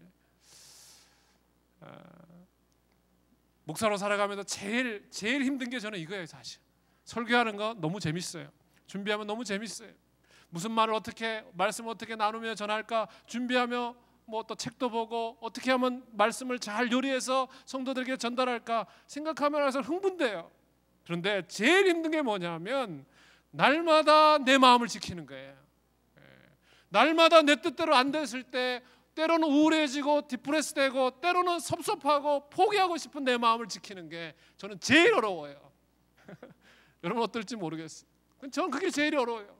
목사로 살아가면서 제일 힘든 게 저는 이거예요. 사실 설교하는 거 너무 재밌어요. 준비하면 너무 재밌어요. 무슨 말씀을 어떻게 나누며 전할까 준비하며 또 책도 보고 어떻게 하면 말씀을 잘 요리해서 성도들에게 전달할까 생각하면 항상 흥분돼요. 그런데 제일 힘든 게 뭐냐면 날마다 내 마음을 지키는 거예요. 날마다 내 뜻대로 안 됐을 때 때로는 우울해지고 디프레스되고 때로는 섭섭하고 포기하고 싶은 내 마음을 지키는 게 저는 제일 어려워요. 여러분 어떨지 모르겠어요. 저는 그게 제일 어려워요.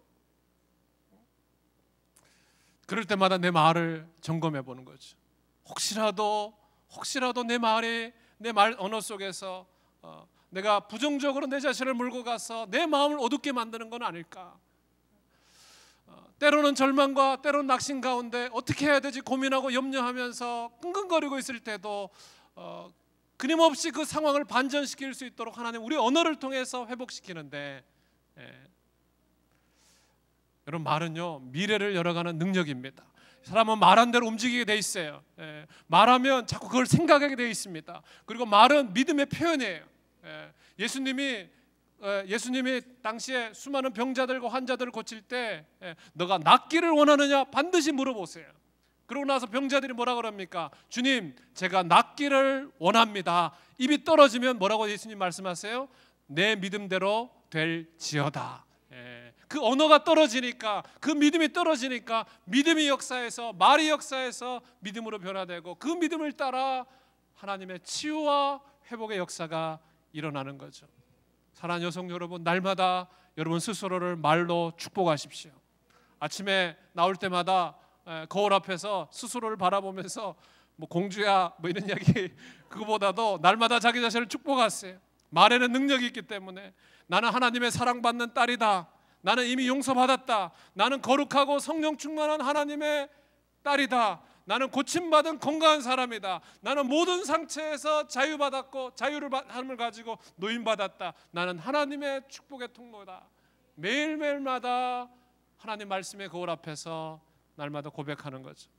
그럴 때마다 내 말을 점검해 보는 거죠. 혹시라도 내 말 언어 속에서 내가 부정적으로 내 자신을 몰고 가서 내 마음을 어둡게 만드는 건 아닐까. 때로는 절망과 때로는 낙심 가운데 어떻게 해야 되지 고민하고 염려하면서 끙끙거리고 있을 때도 끊임없이 그 상황을 반전시킬 수 있도록 하나님 우리 언어를 통해서 회복시키는데, 여러분 말은요 미래를 열어가는 능력입니다. 사람은 말한 대로 움직이게 돼 있어요. 말하면 자꾸 그걸 생각하게 돼 있습니다. 그리고 말은 믿음의 표현이에요. 예수님이 당시에 수많은 병자들과 환자들을 고칠 때 너가 낫기를 원하느냐 반드시 물어보세요. 그러고 나서 병자들이 뭐라 그럽니까? 주님, 제가 낫기를 원합니다. 입이 떨어지면 뭐라고 예수님 말씀하세요? 내 믿음대로 될지어다. 그 언어가 떨어지니까, 그 믿음이 떨어지니까 믿음이 역사해서, 말이 역사해서 믿음으로 변화되고, 그 믿음을 따라 하나님의 치유와 회복의 역사가 일어나는 거죠. 사랑하는 여성 여러분, 날마다 여러분 스스로를 말로 축복하십시오. 아침에 나올 때마다 거울 앞에서 스스로를 바라보면서 뭐 공주야 뭐 이런 이야기, 그거보다도 날마다 자기 자신을 축복하세요. 말에는 능력이 있기 때문에 나는 하나님의 사랑받는 딸이다. 나는 이미 용서받았다. 나는 거룩하고 성령 충만한 하나님의 딸이다. 나는 고침받은 건강한 사람이다. 나는 모든 상처에서 자유받았고 자유를 가지고 노임받았다. 나는 하나님의 축복의 통로다. 매일매일마다 하나님 말씀의 거울 앞에서 날마다 고백하는 거죠.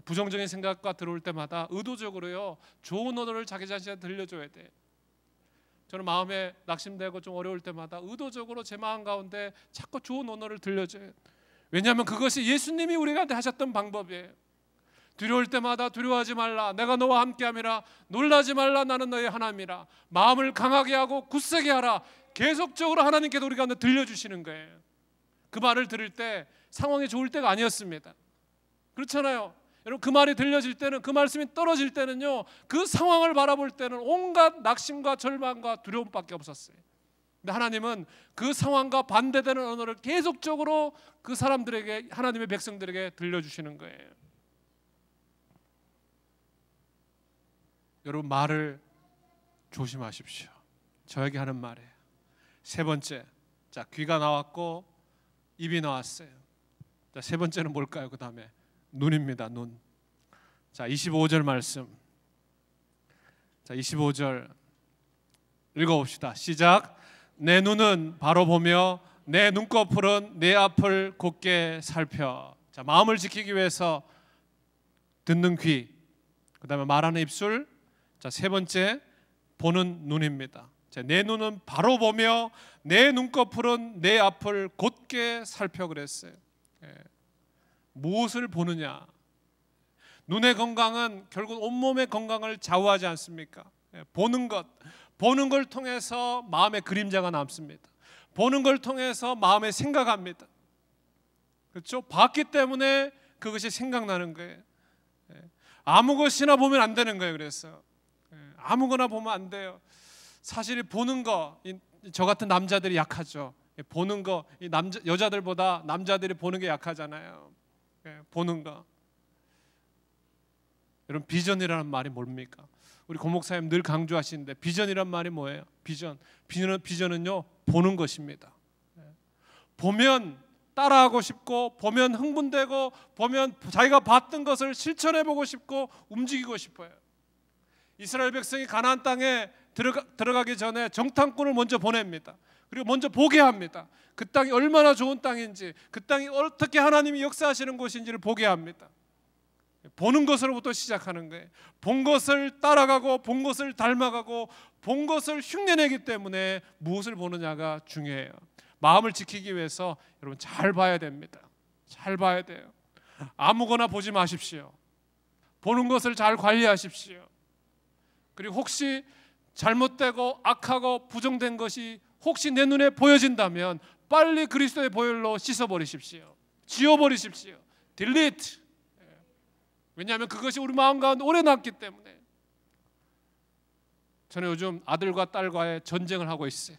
부정적인 생각과 들어올 때마다 의도적으로요, 좋은 언어를 자기 자신한테 들려줘야 돼. 저는 마음에 낙심되고 좀 어려울 때마다 의도적으로 제 마음 가운데 자꾸 좋은 언어를 들려줘요. 왜냐하면 그것이 예수님이 우리한테 하셨던 방법이에요. 두려울 때마다 두려워하지 말라, 내가 너와 함께함이라, 놀라지 말라, 나는 너의 하나님이라. 마음을 강하게 하고 굳세게 하라. 계속적으로 하나님께서 우리 가운데 들려주시는 거예요. 그 말을 들을 때 상황이 좋을 때가 아니었습니다. 그렇잖아요. 여러분, 그 말이 들려질 때는, 그 말씀이 떨어질 때는요, 그 상황을 바라볼 때는 온갖 낙심과 절망과 두려움밖에 없었어요. 근데 하나님은 그 상황과 반대되는 언어를 계속적으로 그 사람들에게, 하나님의 백성들에게 들려주시는 거예요. 여러분, 말을 조심하십시오. 저에게 하는 말이에요. 세 번째, 자, 귀가 나왔고 입이 나왔어요. 자, 세 번째는 뭘까요? 그 다음에 눈입니다. 눈. 자, 25절 말씀. 자, 25절 읽어봅시다. 시작. 내 눈은 바로 보며 내 눈꺼풀은 내 앞을 곧게 살펴. 자, 마음을 지키기 위해서 듣는 귀, 그 다음에 말하는 입술. 자, 세 번째 보는 눈입니다. 자, 내 눈은 바로 보며 내 눈꺼풀은 내 앞을 곧게 살펴 그랬어요. 무엇을 보느냐? 눈의 건강은 결국 온몸의 건강을 좌우하지 않습니까? 보는 것, 보는 걸 통해서 마음의 그림자가 남습니다. 보는 걸 통해서 마음에 생각합니다. 그렇죠? 봤기 때문에 그것이 생각나는 거예요. 아무 것이나 보면 안 되는 거예요. 그래서 아무거나 보면 안 돼요. 사실 보는 거, 저 같은 남자들이 약하죠. 보는 거, 여자들보다 남자들이 보는 게 약하잖아요. 보는 거. 여러분, 비전이라는 말이 뭡니까? 우리 고 목사님 늘 강조하시는데, 비전이란 말이 뭐예요? 비전은요, 보는 것입니다. 보면 따라하고 싶고, 보면 흥분되고, 보면 자기가 봤던 것을 실천해보고 싶고 움직이고 싶어요. 이스라엘 백성이 가나안 땅에 들어가기 전에 정탐꾼을 먼저 보냅니다. 그리고 먼저 보게 합니다. 그 땅이 얼마나 좋은 땅인지, 그 땅이 어떻게 하나님이 역사하시는 곳인지를 보게 합니다. 보는 것으로부터 시작하는 거예요. 본 것을 따라가고, 본 것을 닮아가고, 본 것을 흉내내기 때문에 무엇을 보느냐가 중요해요. 마음을 지키기 위해서 여러분 잘 봐야 됩니다. 잘 봐야 돼요. 아무거나 보지 마십시오. 보는 것을 잘 관리하십시오. 그리고 혹시 잘못되고 악하고 부정된 것이 혹시 내 눈에 보여진다면 빨리 그리스도의 보혈로 씻어버리십시오. 지워버리십시오. delete. 왜냐하면 그것이 우리 마음 가운데 오래 남기 때문에. 저는 요즘 아들과 딸과의 전쟁을 하고 있어요.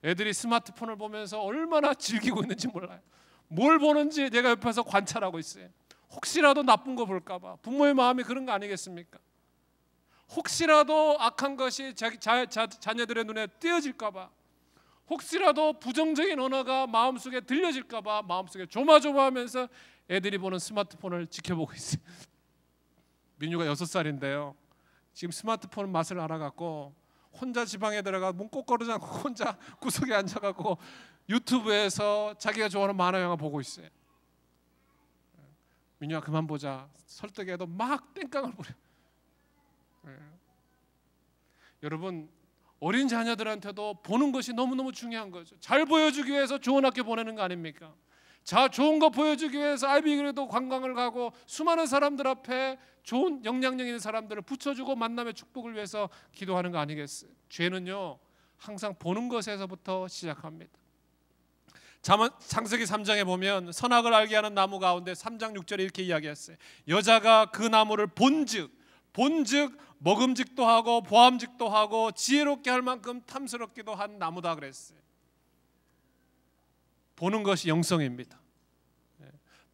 애들이 스마트폰을 보면서 얼마나 즐기고 있는지 몰라요. 뭘 보는지 내가 옆에서 관찰하고 있어요. 혹시라도 나쁜 거 볼까 봐. 부모의 마음이 그런 거 아니겠습니까? 혹시라도 악한 것이 자녀들의 눈에 띄어질까 봐, 혹시라도 부정적인 언어가 마음속에 들려질까 봐 마음속에 조마조마하면서 애들이 보는 스마트폰을 지켜보고 있어요. 민유가 6살인데요. 지금 스마트폰 맛을 알아갖고 혼자 지방에 들어가 문 꼭 걸지 않고 혼자 구석에 앉아갖고 유튜브에서 자기가 좋아하는 만화 영화 보고 있어요. 민유야 그만 보자 설득해도 막 땡깡을 부려. 여러분 어린 자녀들한테도 보는 것이 너무너무 중요한 거죠. 잘 보여주기 위해서 좋은 학교 보내는 거 아닙니까? 자, 좋은 거 보여주기 위해서 아이비그래도 관광을 가고 수많은 사람들 앞에 좋은 영향력 있는 사람들을 붙여주고 만남의 축복을 위해서 기도하는 거 아니겠어요? 죄는요 항상 보는 것에서부터 시작합니다. 창세기 3장에 보면 선악을 알게 하는 나무 가운데 3장 6절에 이렇게 이야기했어요. 여자가 그 나무를 본즉 먹음직도 하고 보암직도 하고 지혜롭게 할 만큼 탐스럽기도 한 나무다 그랬어요. 보는 것이 영성입니다.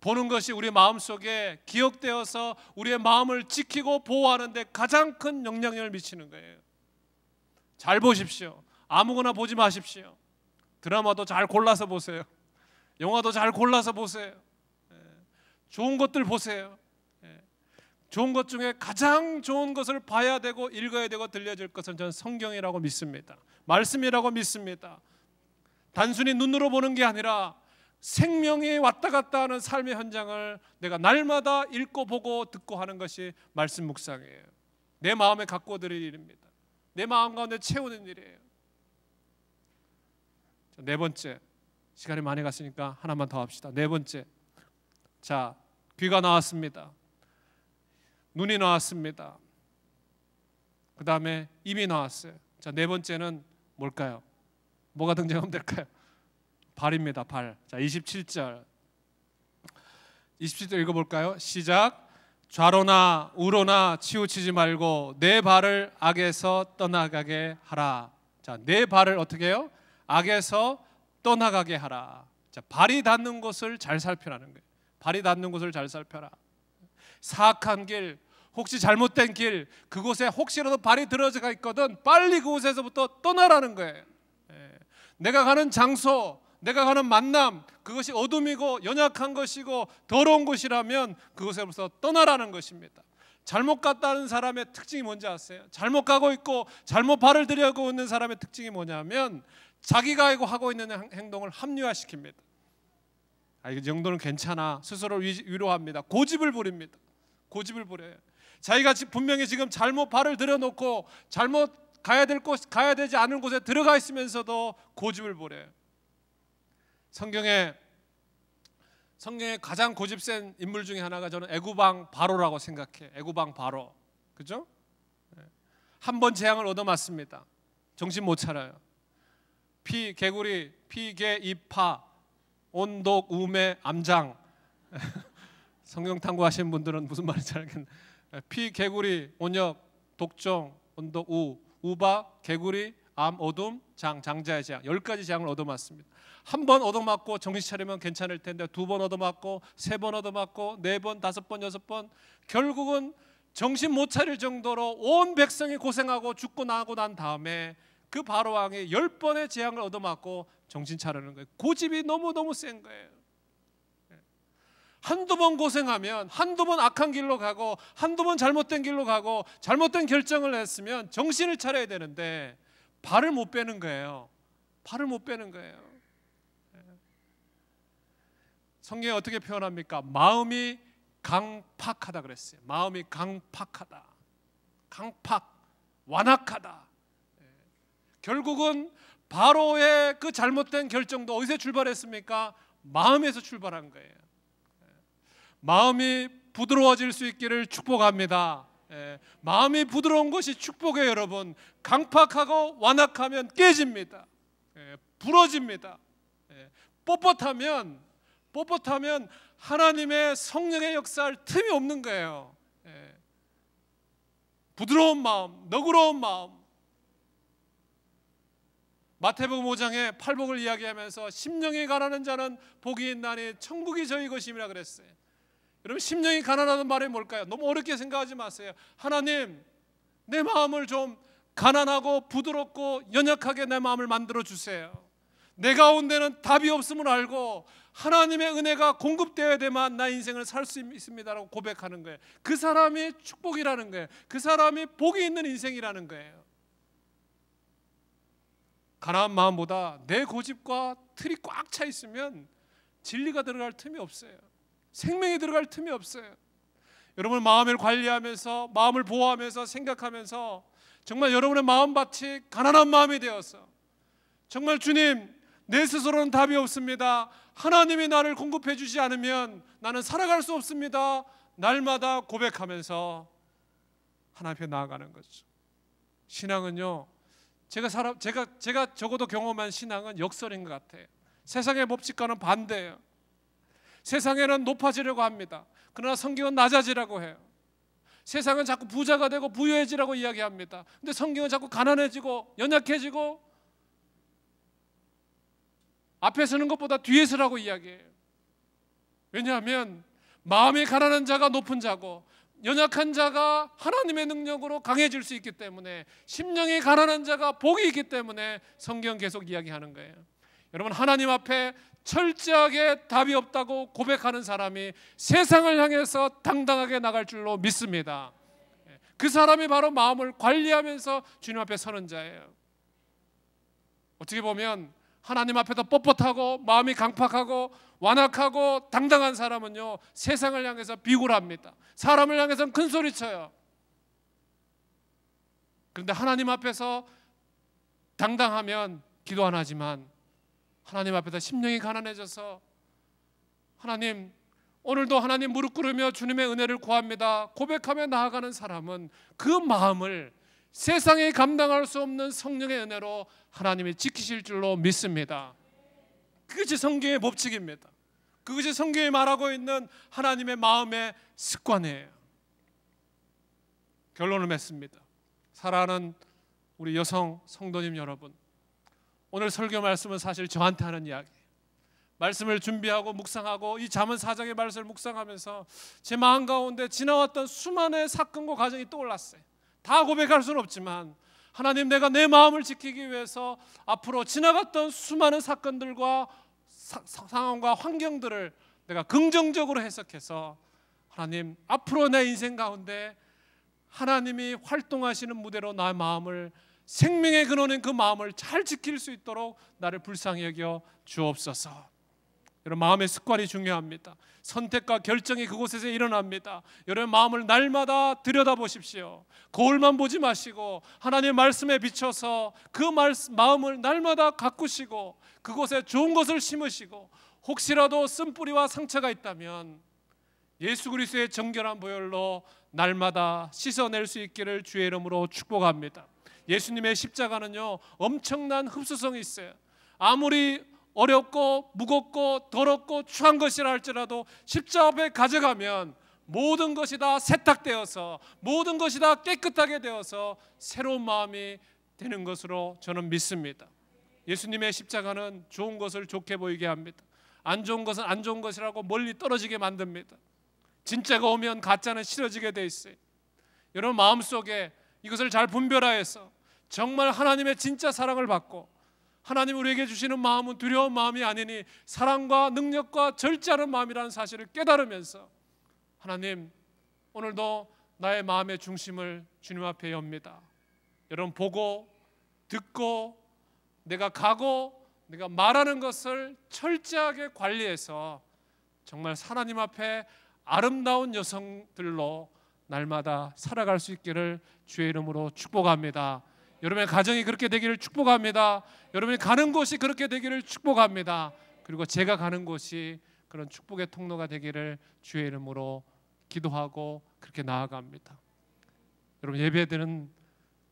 보는 것이 우리 마음속에 기억되어서 우리의 마음을 지키고 보호하는 데 가장 큰 영향력을 미치는 거예요. 잘 보십시오. 아무거나 보지 마십시오. 드라마도 잘 골라서 보세요. 영화도 잘 골라서 보세요. 좋은 것들 보세요. 좋은 것 중에 가장 좋은 것을 봐야 되고 읽어야 되고 들려질 것은 저는 성경이라고 믿습니다. 말씀이라고 믿습니다. 단순히 눈으로 보는 게 아니라 생명이 왔다 갔다 하는 삶의 현장을 내가 날마다 읽고 보고 듣고 하는 것이 말씀 묵상이에요. 내 마음에 갖고 드릴 일입니다. 내 마음 가운데 채우는 일이에요. 네 번째, 시간이 많이 갔으니까 하나만 더 합시다. 네 번째, 자, 귀가 나왔습니다. 눈이 나왔습니다. 그 다음에 입이 나왔어요. 자, 네 번째는 뭘까요? 뭐가 등장하면 될까요? 발입니다. 발. 자, 27절 읽어볼까요? 시작. 좌로나 우로나 치우치지 말고 내 발을 악에서 떠나가게 하라. 자, 내 발을 어떻게 해요? 악에서 떠나가게 하라. 자, 발이 닿는 곳을 잘 살펴라는 거예요. 발이 닿는 곳을 잘 살펴라. 사악한 길, 혹시 잘못된 길, 그곳에 혹시라도 발이 들어가 있거든 빨리 그곳에서부터 떠나라는 거예요. 내가 가는 장소, 내가 가는 만남, 그것이 어둠이고 연약한 것이고 더러운 곳이라면 그곳에서 떠나라는 것입니다. 잘못 갔다는 사람의 특징이 뭔지 아세요? 잘못 가고 있고 잘못 발을 들여고 있는 사람의 특징이 뭐냐면 자기가 하고 있는 행동을 합리화시킵니다. 이 정도는 괜찮아, 스스로 위로합니다. 고집을 부립니다. 고집을 부려요. 자기가 분명히 지금 잘못 발을 들여놓고 잘못 가야 될 곳, 가야 되지 않은 곳에 들어가 있으면서도 고집을 부려요. 성경에 가장 고집 센 인물 중에 하나가 저는 애구방 바로라고 생각해요. 애구방 바로, 그죠? 한 번 재앙을 얻어맞습니다. 정신 못 차려요. 피, 개구리, 피개, 이파, 온독, 우매, 암장. 성경 탐구하시는 분들은 무슨 말인지 알겠네. 피, 개구리, 온역, 독종, 온독, 우바, 개구리, 암, 어둠, 장자의 재앙. 10가지 재앙을 얻어맞습니다. 한 번 얻어맞고 정신 차리면 괜찮을 텐데 2번 얻어맞고 3번 얻어맞고 4번, 5번, 6번, 결국은 정신 못 차릴 정도로 온 백성이 고생하고 죽고 나고 난 다음에 그 바로 왕이 10번의 재앙을 얻어맞고 정신 차리는 거예요. 고집이 너무너무 센 거예요. 한두 번 고생하면, 한두 번 악한 길로 가고, 한두 번 잘못된 길로 가고, 잘못된 결정을 했으면 정신을 차려야 되는데 발을 못 빼는 거예요. 발을 못 빼는 거예요. 성경에 어떻게 표현합니까? 마음이 강팍하다 그랬어요. 마음이 강팍하다. 강팍, 완악하다. 결국은 바로의 그 잘못된 결정도 어디서 출발했습니까? 마음에서 출발한 거예요. 마음이 부드러워질 수 있기를 축복합니다. 마음이 부드러운 것이 축복이에요, 여러분. 강팍하고 완악하면 깨집니다. 부러집니다. 뻣뻣하면 하나님의 성령의 역사할 틈이 없는 거예요. 부드러운 마음, 너그러운 마음. 마태복음 5장에 팔복을 이야기하면서 심령이 가난한 자는 복이 있나니 천국이 저희 것임이라 그랬어요. 여러분, 심령이 가난하다는 말이 뭘까요? 너무 어렵게 생각하지 마세요. 하나님, 내 마음을 좀 가난하고 부드럽고 연약하게 내 마음을 만들어 주세요. 내 가운데는 답이 없음을 알고 하나님의 은혜가 공급되어야 되만 나 인생을 살 수 있습니다라고 고백하는 거예요. 그 사람이 축복이라는 거예요. 그 사람이 복이 있는 인생이라는 거예요. 가난한 마음보다 내 고집과 틀이 꽉 차 있으면 진리가 들어갈 틈이 없어요. 생명이 들어갈 틈이 없어요. 여러분 마음을 관리하면서, 마음을 보호하면서, 생각하면서 정말 여러분의 마음밭이 가난한 마음이 되어서 정말 주님, 내 스스로는 답이 없습니다. 하나님이 나를 공급해 주지 않으면 나는 살아갈 수 없습니다. 날마다 고백하면서 하나님 앞에 나아가는 거죠. 신앙은요, 제가 적어도 경험한 신앙은 역설인 것 같아요. 세상의 법칙과는 반대예요. 세상에는 높아지려고 합니다. 그러나 성경은 낮아지라고 해요. 세상은 자꾸 부자가 되고 부유해지라고 이야기합니다. 근데 성경은 자꾸 가난해지고 연약해지고 앞에 서는 것보다 뒤에 서라고 이야기해요. 왜냐하면 마음이 가난한 자가 높은 자고 연약한 자가 하나님의 능력으로 강해질 수 있기 때문에, 심령이 가난한 자가 복이 있기 때문에 성경 계속 이야기하는 거예요. 여러분, 하나님 앞에 철저하게 답이 없다고 고백하는 사람이 세상을 향해서 당당하게 나갈 줄로 믿습니다. 그 사람이 바로 마음을 관리하면서 주님 앞에 서는 자예요. 어떻게 보면 하나님 앞에서 뻣뻣하고 마음이 강팍하고 완악하고 당당한 사람은요, 세상을 향해서 비굴합니다. 사람을 향해서는 큰 소리 쳐요. 그런데 하나님 앞에서 당당하면 기도 안 하지만 하나님 앞에서 심령이 가난해져서 하나님, 오늘도 하나님 무릎 꿇으며 주님의 은혜를 구합니다 고백하며 나아가는 사람은 그 마음을 세상에 감당할 수 없는 성령의 은혜로 하나님이 지키실 줄로 믿습니다. 그것이 성경의 법칙입니다. 그것이 성경이 말하고 있는 하나님의 마음의 습관이에요. 결론을 맺습니다. 사랑하는 우리 여성 성도님 여러분, 오늘 설교 말씀은 사실 저한테 하는 이야기예요. 말씀을 준비하고 묵상하고 이 잠언 4장의 말씀을 묵상하면서 제 마음 가운데 지나왔던 수많은 사건과 과정이 떠올랐어요. 다 고백할 수는 없지만 하나님, 내가 내 마음을 지키기 위해서 앞으로 지나갔던 수많은 사건들과 상황과 환경들을 내가 긍정적으로 해석해서 하나님, 앞으로 내 인생 가운데 하나님이 활동하시는 무대로 나의 마음을, 생명의 근원인 그 마음을 잘 지킬 수 있도록 나를 불쌍히 여겨 주옵소서. 여러분, 마음의 습관이 중요합니다. 선택과 결정이 그곳에서 일어납니다. 여러분, 마음을 날마다 들여다보십시오. 거울만 보지 마시고 하나님의 말씀에 비춰서 그 마음을 날마다 가꾸시고 그곳에 좋은 것을 심으시고, 혹시라도 쓴뿌리와 상처가 있다면 예수 그리스도의 정결한 보혈로 날마다 씻어낼 수 있기를 주의 이름으로 축복합니다. 예수님의 십자가는요, 엄청난 흡수성이 있어요. 아무리 어렵고 무겁고 더럽고 추한 것이라 할지라도 십자가 앞에 가져가면 모든 것이 다 세탁되어서, 모든 것이 다 깨끗하게 되어서 새로운 마음이 되는 것으로 저는 믿습니다. 예수님의 십자가는 좋은 것을 좋게 보이게 합니다. 안 좋은 것은 안 좋은 것이라고 멀리 떨어지게 만듭니다. 진짜가 오면 가짜는 싫어지게 돼 있어요. 여러분, 마음속에 이것을 잘 분별하여서 정말 하나님의 진짜 사랑을 받고, 하나님 우리에게 주시는 마음은 두려운 마음이 아니니 사랑과 능력과 절제하는 마음이라는 사실을 깨달으면서, 하나님, 오늘도 나의 마음의 중심을 주님 앞에 엽니다. 여러분, 보고 듣고 내가 가고 내가 말하는 것을 철저하게 관리해서 정말 하나님 앞에 아름다운 여성들로 날마다 살아갈 수 있기를 주의 이름으로 축복합니다. 여러분의 가정이 그렇게 되기를 축복합니다. 여러분이 가는 곳이 그렇게 되기를 축복합니다. 그리고 제가 가는 곳이 그런 축복의 통로가 되기를 주의 이름으로 기도하고 그렇게 나아갑니다. 여러분, 예배드는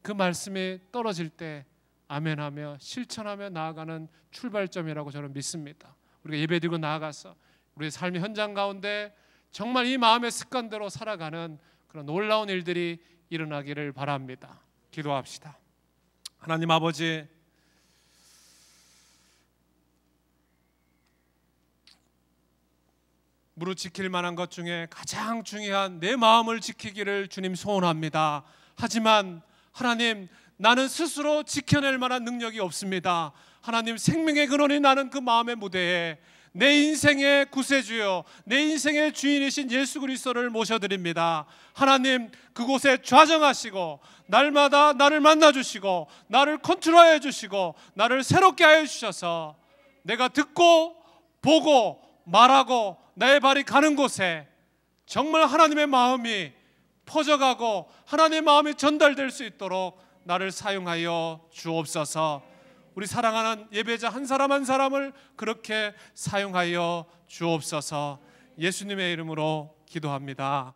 그 말씀이 떨어질 때 아멘하며 실천하며 나아가는 출발점이라고 저는 믿습니다. 우리가 예배드리고 나아가서 우리의 삶의 현장 가운데 정말 이 마음의 습관대로 살아가는 그런 놀라운 일들이 일어나기를 바랍니다. 기도합시다. 하나님 아버지, 무릇 지킬 만한 것 중에 가장 중요한 내 마음을 지키기를 주님 소원합니다. 하지만 하나님, 나는 스스로 지켜낼 만한 능력이 없습니다. 하나님, 생명의 근원이 나는 그 마음의 무대에 내 인생의 구세주여, 내 인생의 주인이신 예수 그리스도를 모셔드립니다. 하나님, 그곳에 좌정하시고 날마다 나를 만나주시고 나를 컨트롤해 주시고 나를 새롭게 하여 주셔서 내가 듣고 보고 말하고 나의 발이 가는 곳에 정말 하나님의 마음이 퍼져가고 하나님의 마음이 전달될 수 있도록 나를 사용하여 주옵소서. 우리 사랑하는 예배자 한 사람 한 사람을 그렇게 사용하여 주옵소서. 예수님의 이름으로 기도합니다.